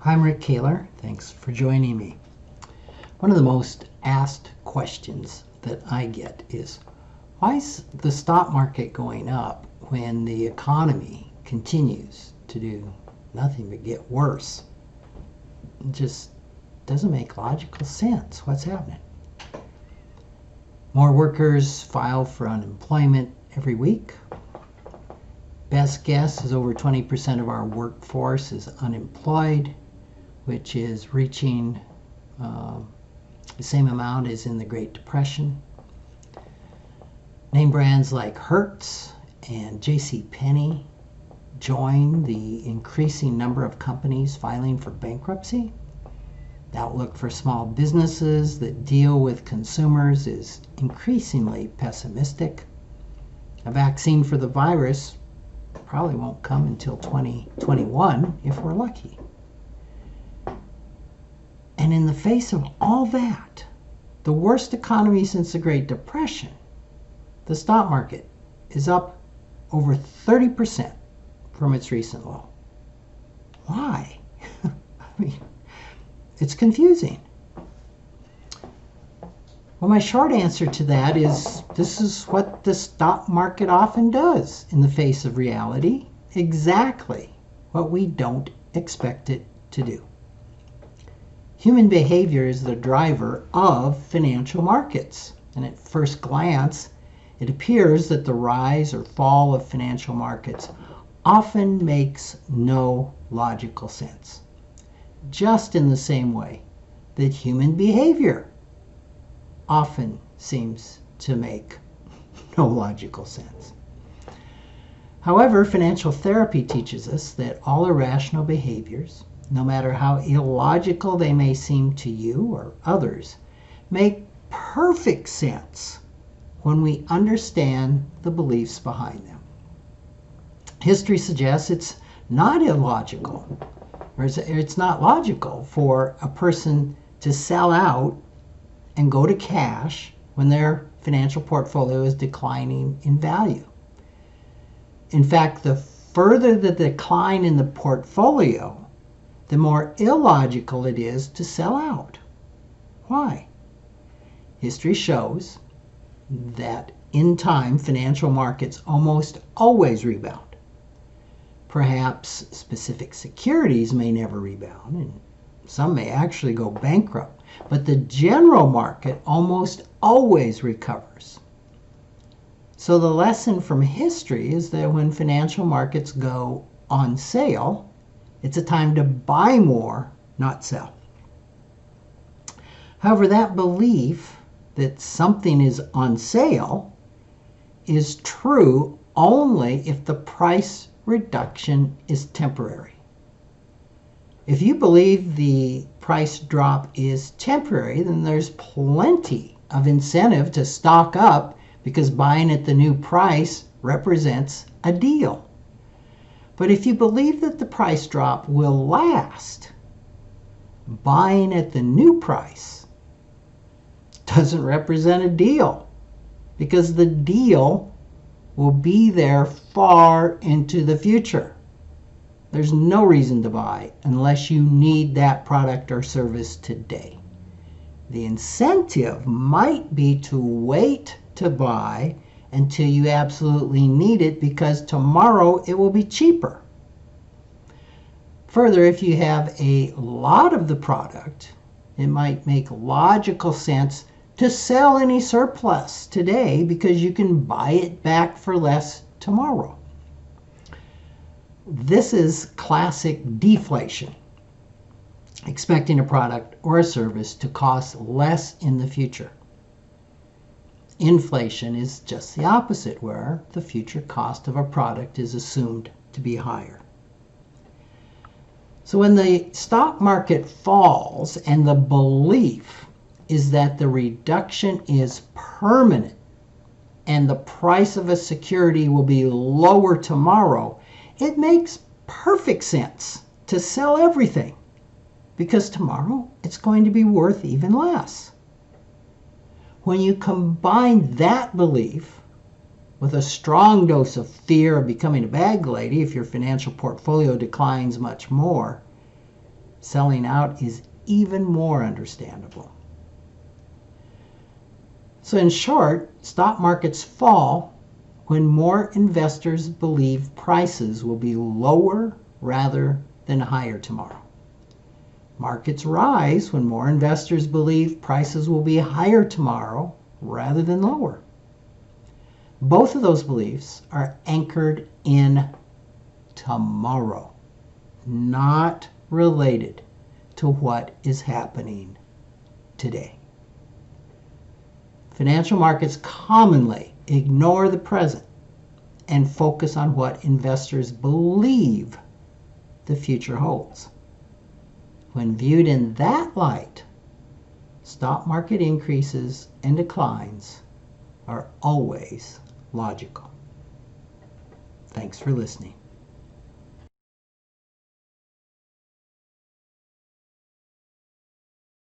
I'm Rick Kaler. Thanks for joining me. One of the most asked questions that I get is, why is the stock market going up when the economy continues to do nothing but get worse? It just doesn't make logical sense. What's happening? More workers file for unemployment every week. Best guess is over 20% of our workforce is unemployed, which is reaching the same amount as in the Great Depression. Name brands like Hertz and JCPenney join the increasing number of companies filing for bankruptcy. The outlook for small businesses that deal with consumers is increasingly pessimistic. A vaccine for the virus probably won't come until 2021 if we're lucky. And in the face of all that, the worst economy since the Great Depression, the stock market is up over 30% from its recent low. Why? It's confusing. Well, my short answer to that is this is what the stock market often does in the face of reality, exactly what we don't expect it to do. Human behavior is the driver of financial markets, and at first glance, it appears that the rise or fall of financial markets often makes no logical sense, just in the same way that human behavior often seems to make no logical sense. However, financial therapy teaches us that all irrational behaviors, no matter how illogical they may seem to you or others, make perfect sense when we understand the beliefs behind them. History suggests it's not illogical, or it's not logical for a person to sell out and go to cash when their financial portfolio is declining in value. In fact, the further the decline in the portfolio, the more illogical it is to sell out. Why? History shows that in time, financial markets almost always rebound. Perhaps specific securities may never rebound, and some may actually go bankrupt, but the general market almost always recovers. So the lesson from history is that when financial markets go on sale, it's a time to buy more, not sell. However, that belief that something is on sale is true only if the price reduction is temporary. If you believe the price drop is temporary, then there's plenty of incentive to stock up because buying at the new price represents a deal. But if you believe that the price drop will last, buying at the new price doesn't represent a deal because the deal will be there far into the future. There's no reason to buy unless you need that product or service today. The incentive might be to wait to buy until you absolutely need it because tomorrow it will be cheaper. Further, if you have a lot of the product, it might make logical sense to sell any surplus today because you can buy it back for less tomorrow. This is classic deflation, expecting a product or a service to cost less in the future. Inflation is just the opposite, where the future cost of a product is assumed to be higher. So when the stock market falls and the belief is that the reduction is permanent and the price of a security will be lower tomorrow, it makes perfect sense to sell everything because tomorrow it's going to be worth even less. When you combine that belief with a strong dose of fear of becoming a bag lady if your financial portfolio declines much more, Selling out is even more understandable. So in short, stock markets fall when more investors believe prices will be lower rather than higher tomorrow. Markets rise when more investors believe prices will be higher tomorrow rather than lower. Both of those beliefs are anchored in tomorrow, not related to what is happening today. Financial markets commonly ignore the present and focus on what investors believe the future holds. When viewed in that light, stock market increases and declines are always logical. Thanks for listening.